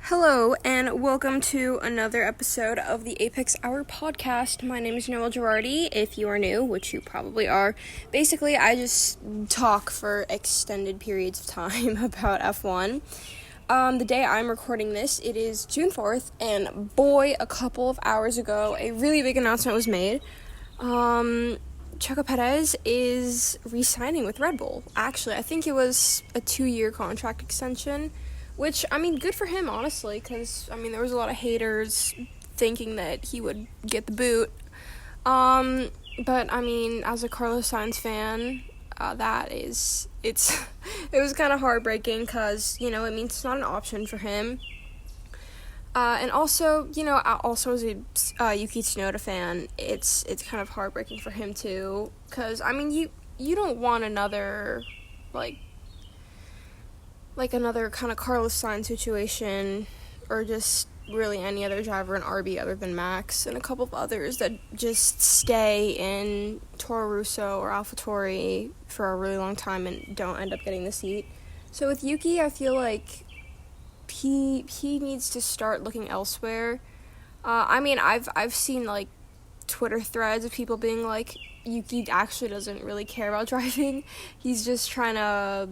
Hello, and welcome to another episode of the Apex Hour podcast. My name is Noel Girardi. If you are new, which you probably are, basically I just talk for extended periods of time about F1. The day I'm recording this, it is June 4th, and boy, a couple of hours ago, a really big announcement was made. Checo Perez is re-signing with Red Bull. Actually, I think it was a 2-year contract extension. Which, good for him, honestly, because, there was a lot of haters thinking that he would get the boot. But, as a Carlos Sainz fan, it was kind of heartbreaking because, it means it's not an option for him. And also, also as a Yuki Tsunoda fan, it's kind of heartbreaking for him, too, because, you don't want another another kind of Carlos Sainz situation, or just really any other driver in RB other than Max, and a couple of others that just stay in Toro Rosso or AlphaTauri for a really long time and don't end up getting the seat. So with Yuki, I feel like he needs to start looking elsewhere. I've seen Twitter threads of people being like, Yuki actually doesn't really care about driving. He's just trying to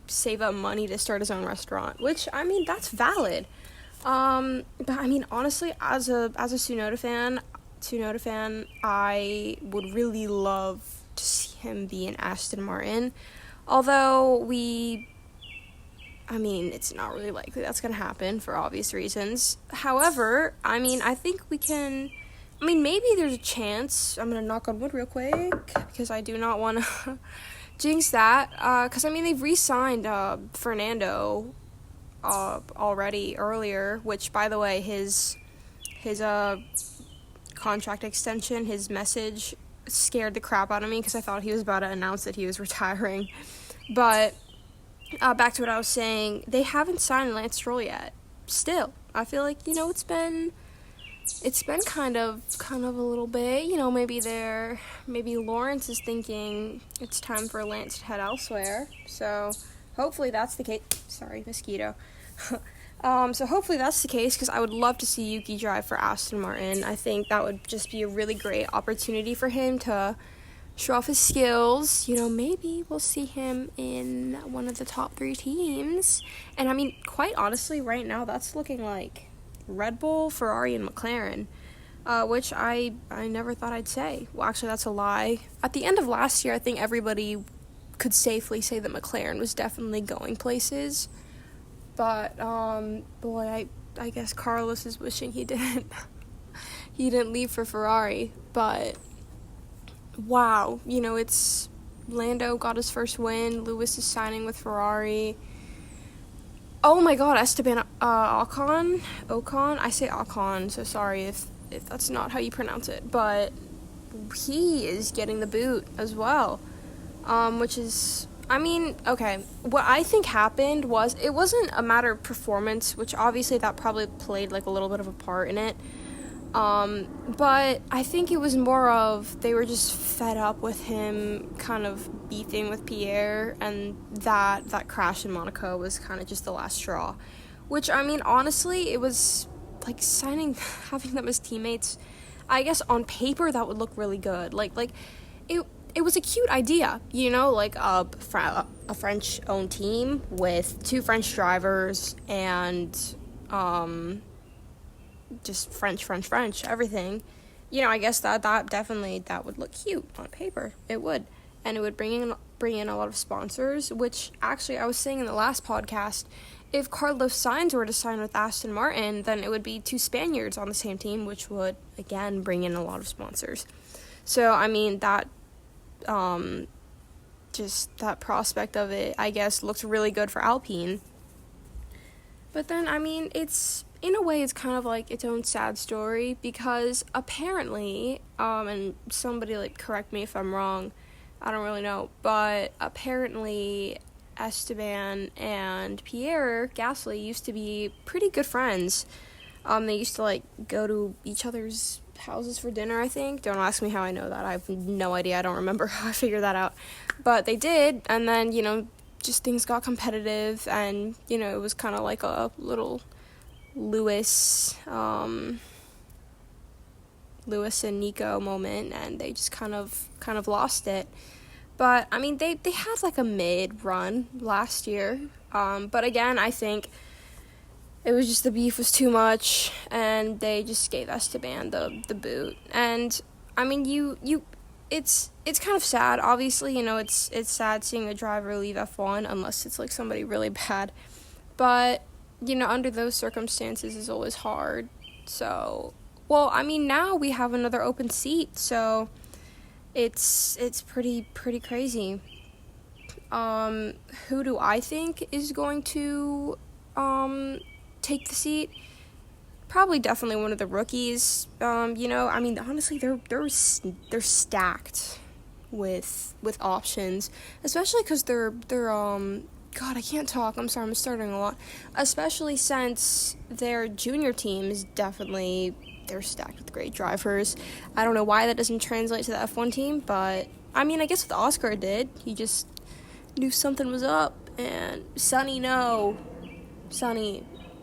save up money to start his own restaurant, which that's valid. But honestly, as a Tsunoda fan, I would really love to see him be in Aston Martin. Although it's not really likely that's going to happen for obvious reasons. However, I think we can. Maybe there's a chance. I'm going to knock on wood real quick because I do not want to jinx that. Because, they've re-signed Fernando already earlier, which, by the way, his contract extension, his message scared the crap out of me because I thought he was about to announce that he was retiring. But back to what I was saying, they haven't signed Lance Stroll yet. Still, I feel like, it's been kind of a little bit, maybe Lawrence is thinking it's time for Lance to head elsewhere, so hopefully that's the case. Sorry, mosquito. So hopefully that's the case, because I would love to see Yuki drive for Aston Martin. I think that would just be a really great opportunity for him to show off his skills. Maybe we'll see him in one of the top 3 teams, and quite honestly, right now, that's looking like Red Bull, Ferrari, and McLaren, which I never thought I'd say. Well, actually, that's a lie. At the end of last year, I think everybody could safely say that McLaren was definitely going places. But, boy, I guess Carlos is wishing he didn't leave for Ferrari. But, wow, it's Lando got his first win. Lewis is signing with Ferrari. Oh my god, Esteban Ocon? I say Ocon, so sorry if that's not how you pronounce it. But he is getting the boot as well. Which is, okay. What I think happened was, it wasn't a matter of performance, which obviously that probably played a little bit of a part in it. But I think it was more of they were just fed up with him kind of beefing with Pierre, and that crash in Monaco was kind of just the last straw. Which, honestly, it was having them as teammates. I guess on paper that would look really good. It was a cute idea, a French-owned team with 2 French drivers and, just French, everything. I guess that definitely, that would look cute on paper. It would. And it would bring in a lot of sponsors, which actually I was saying in the last podcast, if Carlos Sainz were to sign with Aston Martin, then it would be 2 Spaniards on the same team, which would, again, bring in a lot of sponsors. So, that, just that prospect of it, I guess, looked really good for Alpine. But then, it's, in a way, it's kind of its own sad story, because apparently, and somebody, correct me if I'm wrong, I don't really know, but apparently Esteban and Pierre Gasly used to be pretty good friends. They used to, go to each other's houses for dinner, I think. Don't ask me how I know that. I have no idea. I don't remember how I figured that out. But they did, and then, just things got competitive, and, you know, it was kind of like a little Lewis and Nico moment, and they just kind of lost it. But, I mean, they had, like, a mid-run last year. But, again, I think it was just the beef was too much, and they just gave Esteban the boot. And, I mean, it's kind of sad. Obviously, you know, it's sad seeing a driver leave F1, unless it's, like, somebody really bad. But, you know, under those circumstances is always hard. So, well, I mean, now we have another open seat, so it's pretty crazy. Who do I think is going to take the seat? Probably definitely one of the rookies. You know, I mean, honestly, they're stacked with options, especially because they're God, I can't talk. I'm sorry, I'm starting a lot. Especially since their junior teams they're stacked with great drivers. I don't know why that doesn't translate to the F1 team, but I mean, I guess with Oscar it did. He just knew something was up. And Sonny, oh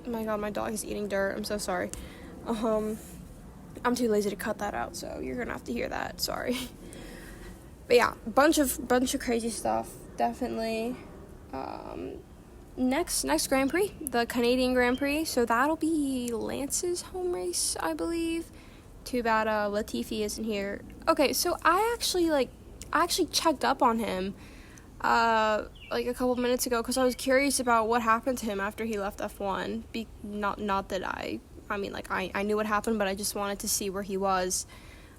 my God, my dog is eating dirt. I'm so sorry. I'm too lazy to cut that out, so you're gonna have to hear that. Sorry. But yeah, bunch of crazy stuff. Definitely. Next Grand Prix, the Canadian Grand Prix, so that'll be Lance's home race, I believe. Too bad Latifi isn't here. Okay, so I actually checked up on him like a couple minutes ago, because I was curious about what happened to him after he left F1. Not that I mean, like, I knew what happened, but I just wanted to see where he was.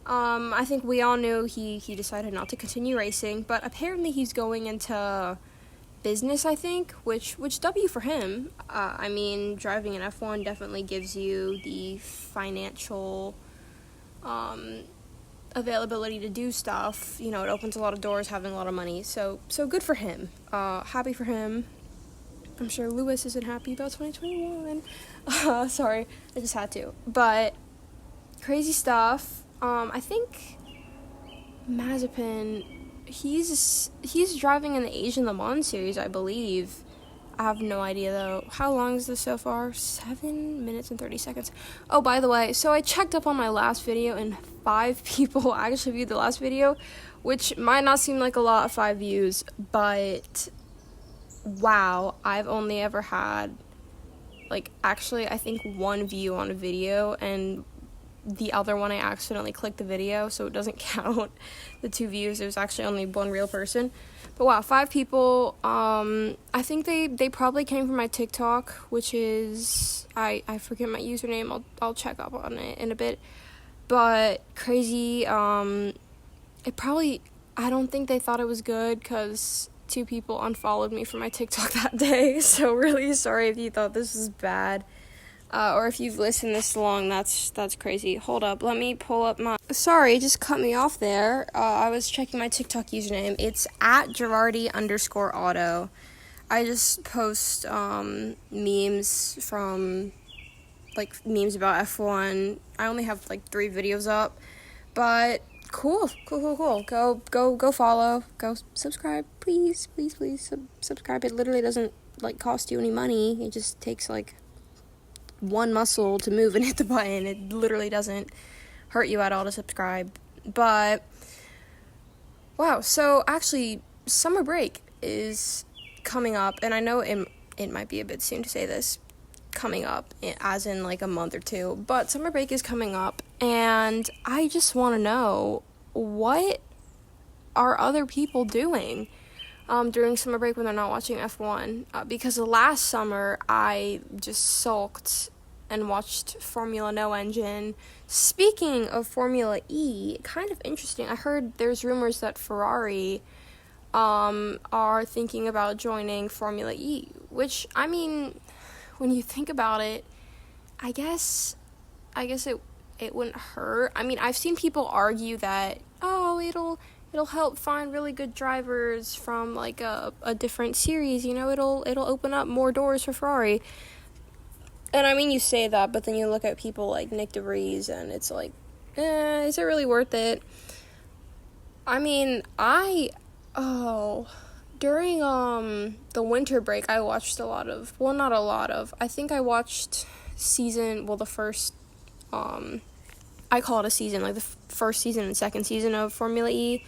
I think we all knew he decided not to continue racing, but apparently he's going into business, I think, which W for him. I mean, driving an F1 definitely gives you the financial availability to do stuff. You know, it opens a lot of doors, having a lot of money, so good for him. Happy for him. I'm sure Lewis isn't happy about 2021. Sorry, I just had to. But crazy stuff. I think Mazepin, he's driving in the Asian Le Mans series, I believe. I have no idea, though. How long is this so far? 7 minutes and 30 seconds. Oh, by the way, so I checked up on my last video, and 5 people actually viewed the last video, which might not seem like a lot of 5 views, but wow, I've only ever had, like, actually, I think 1 view on a video, and the other one I accidentally clicked the video, so it doesn't count the 2 views. It was actually only 1 real person. But wow, 5 people. I think they probably came from my TikTok, which is, I forget my username. I'll check up on it in a bit. But crazy. I don't think they thought it was good, because 2 people unfollowed me from my TikTok that day. So really sorry if you thought this was bad. Or if you've listened this long, that's crazy. Hold up, let me pull up my... Sorry, just cut me off there. I was checking my TikTok username. It's @Girardi_auto. I just post memes from, like, memes about F1. I only have, like, 3 videos up. But cool. Go follow. Go subscribe. Please subscribe. It literally doesn't, like, cost you any money. It just takes, like, 1 muscle to move and hit the button. It literally doesn't hurt you at all to subscribe. But wow, so actually summer break is coming up, and I know it might be a bit soon to say this, coming up as in like a month or 2, but summer break is coming up, and I just want to know, what are other people doing during summer break when they're not watching F1, because last summer I just sulked and watched Formula No Engine. Speaking of Formula E, kind of interesting, I heard there's rumors that Ferrari are thinking about joining Formula E, which, I mean, when you think about it, I guess it wouldn't hurt. I mean, I've seen people argue that, oh, it'll help find really good drivers from, like, a different series, you know, it'll open up more doors for Ferrari. And I mean, you say that, but then you look at people like Nick DeVries, and it's like, is it really worth it? I mean, During the winter break, I watched a lot of, well, not a lot of, I think I watched the first, I call it a season, like the first season and second season of Formula E.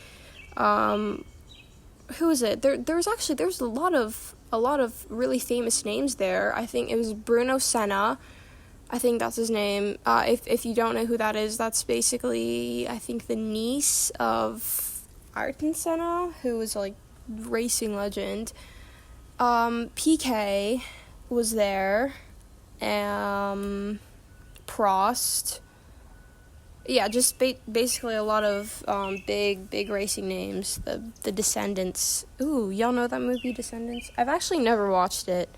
Who is it? There's a lot of really famous names there. I think it was Bruno Senna. I think that's his name. If you don't know who that is, that's basically, I think, the niece of Ayrton Senna, who was like racing legend. PK was there. Prost. Yeah, just basically a lot of big racing names. The Descendants. Ooh, y'all know that movie, Descendants? I've actually never watched it,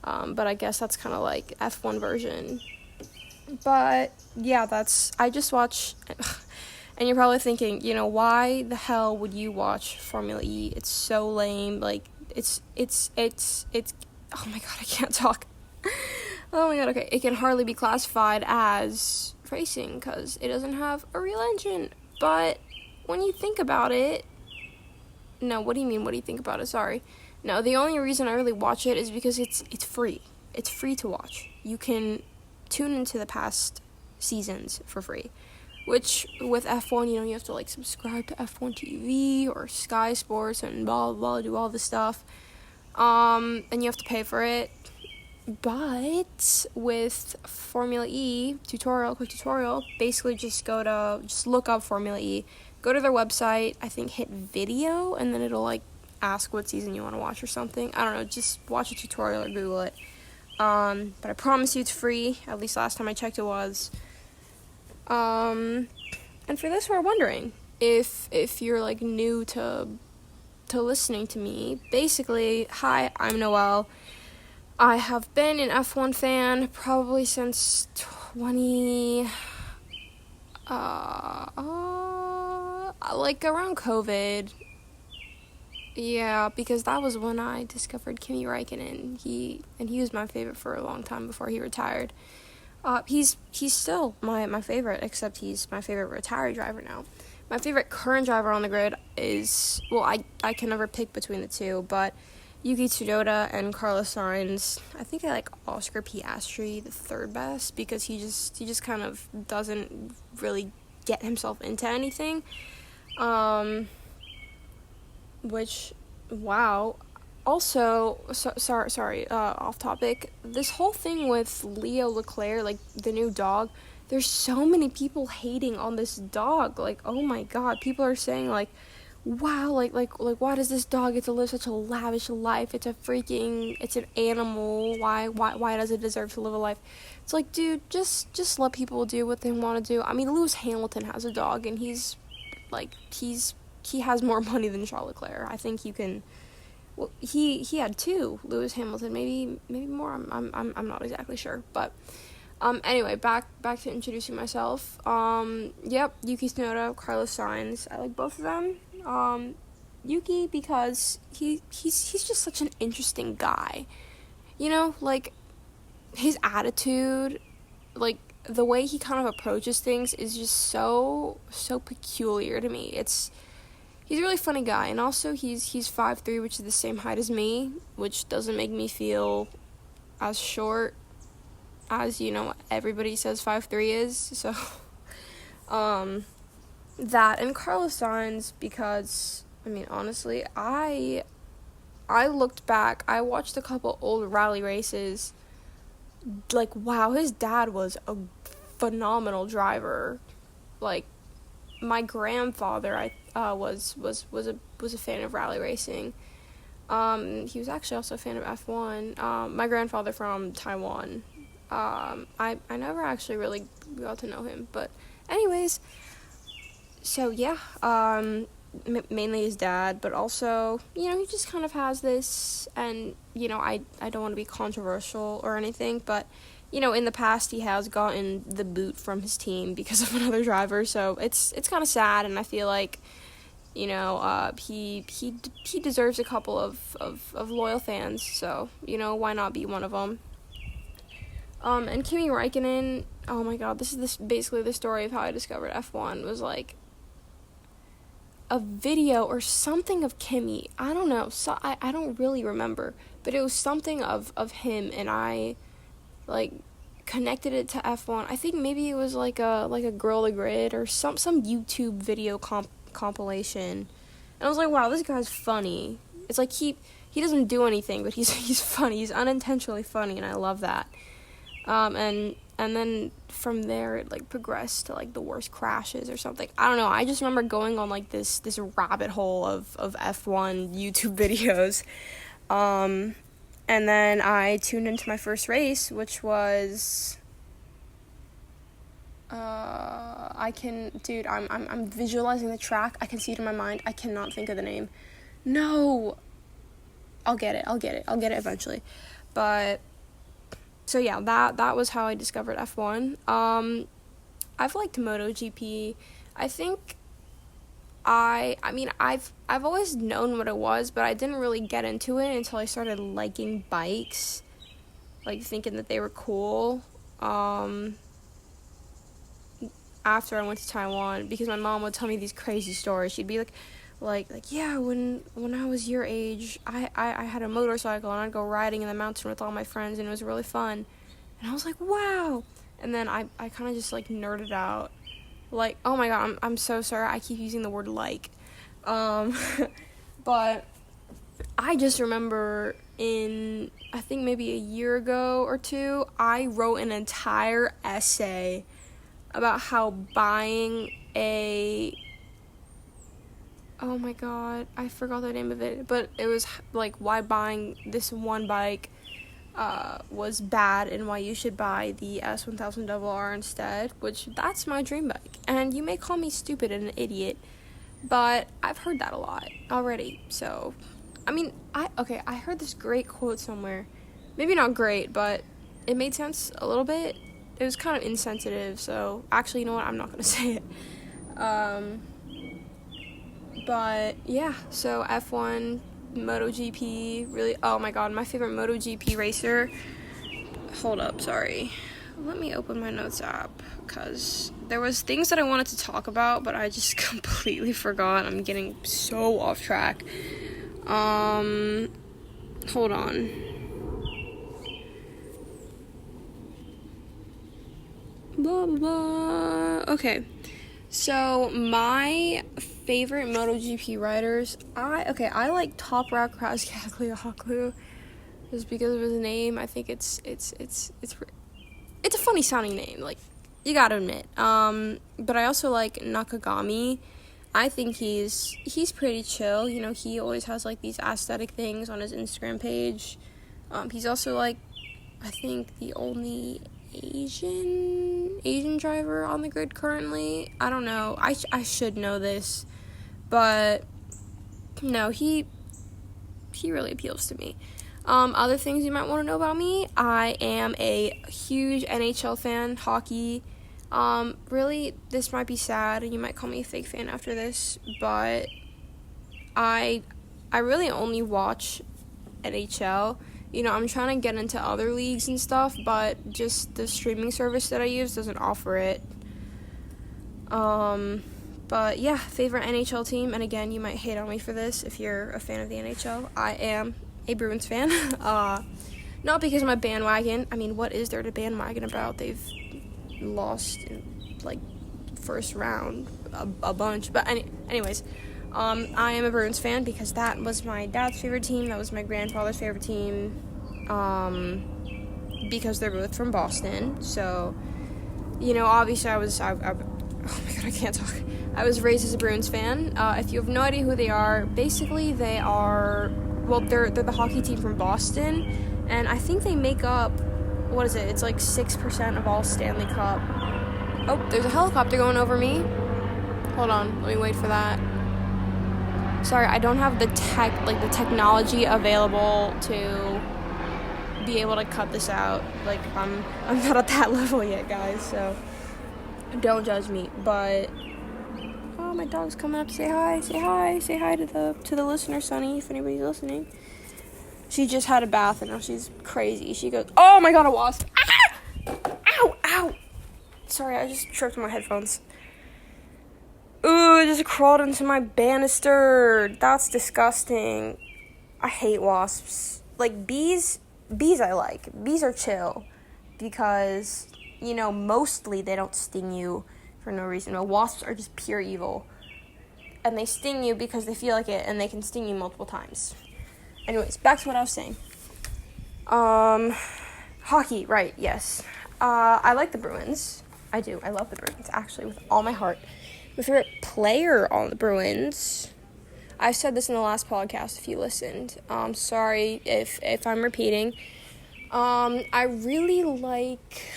but I guess that's kind of like F1 version. But yeah, I just watch, and you're probably thinking, why the hell would you watch Formula E? It's so lame. Like it's. Oh my god, I can't talk. Oh my god, okay. It can hardly be classified as racing because it doesn't have a real engine. But when you think about it, no, what do you mean? What do you think about it? Sorry. No, the only reason I really watch it is because it's free. It's free to watch. You can tune into the past seasons for free. Which, with F1, you have to, like, subscribe to F1 TV or Sky Sports and blah, blah, do all this stuff. And you have to pay for it. But with Formula E quick tutorial, basically just look up Formula E, go to their website, I think hit video, and then it'll, like, ask what season you want to watch or something. I don't know, just watch a tutorial or Google it. But I promise you it's free, at least last time I checked it was. And for those who are wondering, if you're, like, new to listening to me, basically, hi, I'm Noelle. I have been an F1 fan probably since like around COVID. Yeah, because that was when I discovered Kimi Räikkönen. He was my favorite for a long time before he retired. He's still my favorite, except he's my favorite retired driver now. My favorite current driver on the grid is, well, I can never pick between the two, but Yuki Tsunoda and Carlos Sainz. I think I like Oscar Piastri the third best because he just kind of doesn't really get himself into anything. Which, wow. Also, sorry, off topic. This whole thing with Leo Leclerc, like the new dog, there's so many people hating on this dog. Like, oh my god, people are saying like, wow, like why does this dog get to live such a lavish life? It's an animal. Why does it deserve to live a life? It's like, dude, just let people do what they want to do. I mean, Lewis Hamilton has a dog, and he has more money than Charles Leclerc. I think you can. Well, he had two. Lewis Hamilton, maybe more. I'm not exactly sure, but. Anyway, back to introducing myself. Yep, Yuki Tsunoda, Carlos Sainz. I like both of them. Yuki because he's just such an interesting guy. Like his attitude, like the way he kind of approaches things is just so peculiar to me. He's a really funny guy, and also he's 5'3", which is the same height as me, which doesn't make me feel as short as, everybody says 5'3" is, so, that, and Carlos Sainz, because, I mean, honestly, I looked back, I watched a couple old rally races, like, wow, his dad was a phenomenal driver. Like, my grandfather, was a fan of rally racing. He was actually also a fan of F1. My grandfather from Taiwan. I never actually really got to know him, but anyways, so yeah, mainly his dad, but also, he just kind of has this, and, I don't want to be controversial or anything, but, in the past he has gotten the boot from his team because of another driver, so it's kind of sad, and I feel like, he deserves a couple of loyal fans, so, why not be one of them? And Kimi Räikkönen, oh my god, this is basically the story of how I discovered F1, was like, a video or something of Kimmy. I don't know. So I don't really remember, but it was something of him, and I like connected it to F1. I think maybe it was like a Girl the Grid or some YouTube video compilation. And I was like, wow, this guy's funny. It's like he doesn't do anything, but he's funny. He's unintentionally funny, and I love that. And then from there it like progressed to like the worst crashes or something. I don't know. I just remember going on like this rabbit hole of F1 YouTube videos. And then I tuned into my first race, which was I'm visualizing the track. I can see it in my mind. I cannot think of the name. No. I'll get it eventually. But so yeah, that was how I discovered F1. I've liked MotoGP. I think I've always known what it was, but I didn't really get into it until I started liking bikes, like thinking that they were cool. After I went to Taiwan, because my mom would tell me these crazy stories. She'd be like yeah, when I was your age, I had a motorcycle and I'd go riding in the mountain with all my friends, and it was really fun. And I was like, wow. And then I kind of just like nerded out. Like, oh my god, I'm so sorry, I keep using the word like. But I just remember I think maybe a year ago or two, I wrote an entire essay about how buying oh my god, I forgot the name of it, but it was like why buying this one bike was bad and why you should buy the S1000RR instead, which that's my dream bike. And you may call me stupid and an idiot, but I've heard that a lot already. So, I mean, I heard this great quote somewhere. Maybe not great, but it made sense a little bit. It was kind of insensitive, so actually, you know what? I'm not going to say it. But yeah, so F1, MotoGP, really, oh my god, my favorite MotoGP racer. Hold up, sorry. Let me open my notes app, because there was things that I wanted to talk about, but I just completely forgot. I'm getting so off track. Hold on. Blah, blah, blah. Okay. So, my favorite MotoGP riders, I like Top Rock Razgatlioglu, just because of his name. I think it's a funny sounding name, like, you gotta admit. But I also like Nakagami. I think he's pretty chill. You know, he always has like these aesthetic things on his Instagram page. He's also like, I think the only Asian driver on the grid currently. I don't know. I should know this, but no, he really appeals to me. Other things you might want to know about me: I am a huge NHL fan, hockey. Really, this might be sad, and you might call me a fake fan after this, but I really only watch NHL. You know, I'm trying to get into other leagues and stuff, but just the streaming service that I use doesn't offer it. But yeah, favorite NHL team, and again, you might hate on me for this if you're a fan of the NHL. I am a Bruins fan. Not because I'm a bandwagon. I mean, what is there to bandwagon about? They've lost in, like, first round a bunch. But anyways, I am a Bruins fan because that was my dad's favorite team. That was my grandfather's favorite team. Because they're both from Boston. So, you know, obviously oh my god, I can't talk. I was raised as a Bruins fan. If you have no idea who they are, basically they are, well, they're the hockey team from Boston, and I think they make up, what is it? It's like 6% of all Stanley Cup. Oh, there's a helicopter going over me. Hold on, let me wait for that. Sorry, I don't have the technology available to be able to cut this out. Like, I'm not at that level yet, guys, so don't judge me. But oh, my dog's coming up to say hi to the listener, Sunny, if anybody's listening. She just had a bath and now she's crazy. She goes, oh my god, a wasp. Ah! Ow! Sorry, I just tripped my headphones. Ooh, it just crawled into my banister. That's disgusting. I hate wasps. Like, bees I like. Bees are chill because, mostly they don't sting you for no reason. But wasps are just pure evil. And they sting you because they feel like it, and they can sting you multiple times. Anyways, back to what I was saying. Hockey, right, yes. I like the Bruins. I do. I love the Bruins, actually, with all my heart. My favorite player on the Bruins, I said this in the last podcast if you listened. Sorry if I'm repeating. I really like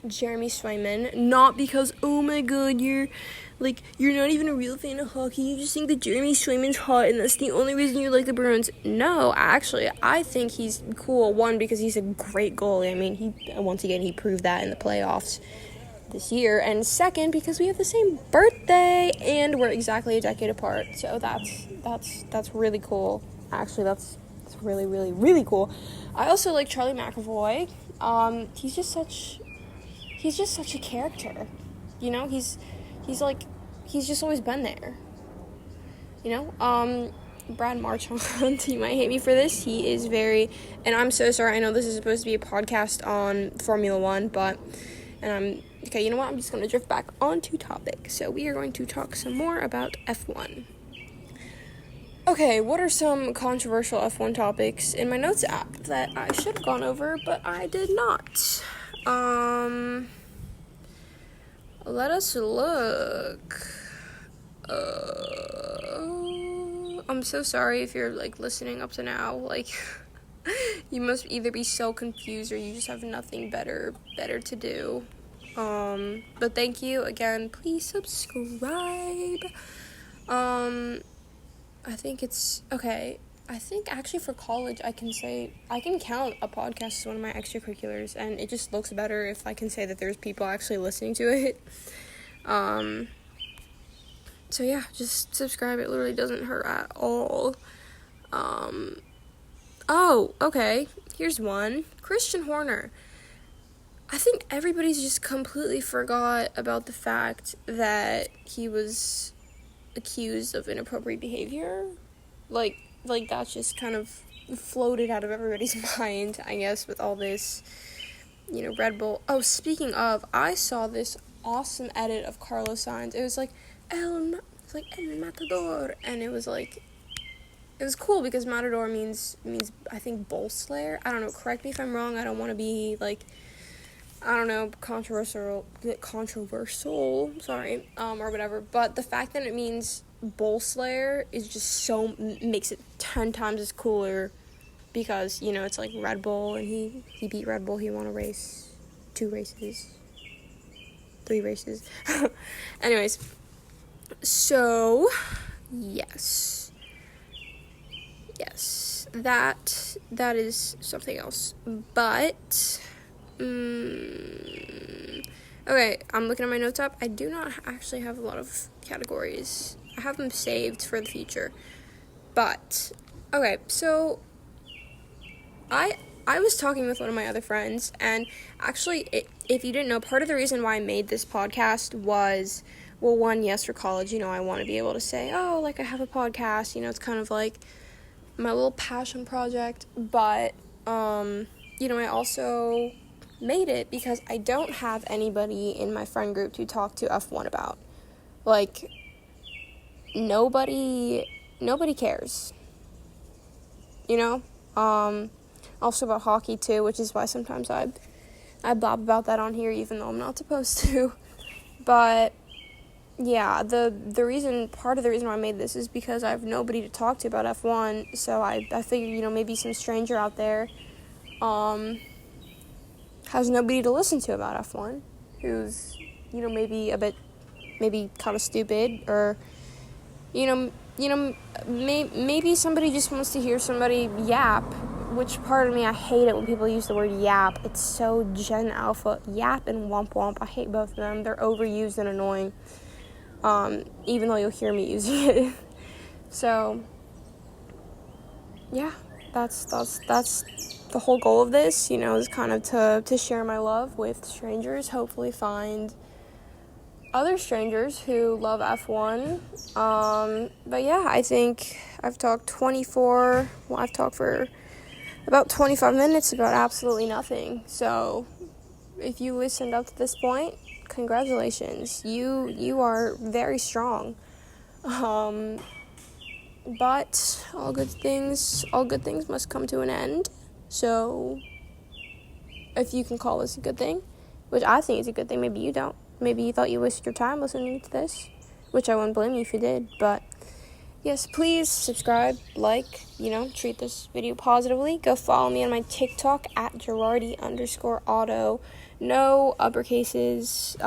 Jeremy Swayman, not because, oh my god, you're not even a real fan of hockey, you just think that Jeremy Swayman's hot and that's the only reason you like the Bruins. No, actually, I think he's cool, one, because he's a great goalie. I mean, he proved that in the playoffs this year, and second, because we have the same birthday, and we're exactly a decade apart, so that's really cool. Actually, that's really, really, really cool. I also like Charlie McAvoy. He's just such a character, he's just always been there, Brad Marchand, you might hate me for this, he is very, and I'm so sorry, I know this is supposed to be a podcast on Formula 1, okay, you know what, I'm just going to drift back onto topic, so we are going to talk some more about F1. Okay, what are some controversial F1 topics in my notes app that I should have gone over, but I did not? Let us look. I'm so sorry if you're, listening up to now. You must either be so confused or you just have nothing better to do. But thank you again. Please subscribe. I think it's, okay, I think actually for college I can count a podcast as one of my extracurriculars, and it just looks better if I can say that there's people actually listening to it. So yeah, just subscribe, it literally doesn't hurt at all. Okay, here's one. Christian Horner. I think everybody's just completely forgot about the fact that he was accused of inappropriate behavior. Like that's just kind of floated out of everybody's mind, I guess, with all this, Red Bull. Oh, speaking of, I saw this awesome edit of Carlos Sainz. It was El Matador, and it was cool because Matador means I think bull slayer. I don't know, correct me if I'm wrong. I don't want to be controversial, sorry, or whatever, but the fact that it means bull slayer is just makes it 10 times as cooler, because, it's Red Bull, and he beat Red Bull, he won a race, 2 races, 3 races, anyways, so, yes, that is something else, but, okay, I'm looking at my notes app. I do not actually have a lot of categories. I have them saved for the future. But, okay, so I was talking with one of my other friends, and actually, if you didn't know, part of the reason why I made this podcast was, well, one, yes, for college, I want to be able to say, I have a podcast, it's kind of like my little passion project, but, I also made it because I don't have anybody in my friend group to talk to F1 about. Nobody cares. Also about hockey too, which is why sometimes I blab about that on here even though I'm not supposed to. But yeah, part of the reason why I made this is because I have nobody to talk to about F1, so I figured, maybe some stranger out there has nobody to listen to about F1, who's, maybe kind of stupid, or, maybe somebody just wants to hear somebody yap, which, pardon me, I hate it when people use the word yap. It's so Gen Alpha. Yap and womp womp, I hate both of them. They're overused and annoying, even though you'll hear me using it. So, yeah, that's the whole goal of this, is kind of to share my love with strangers, hopefully find other strangers who love F1. But yeah, I think I've talked for about 25 minutes about absolutely nothing. So if you listened up to this point, congratulations. You are very strong. But all good things must come to an end. So if you can call this a good thing, which I think is a good thing, maybe you don't. Maybe you thought you wasted your time listening to this, which I wouldn't blame you if you did. But yes, please subscribe, treat this video positively. Go follow me on my TikTok at Girardi_auto. No uppercases.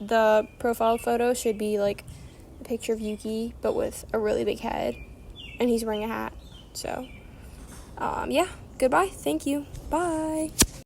The profile photo should be like a picture of Yuki, but with a really big head, and he's wearing a hat. So, yeah, goodbye. Thank you. Bye.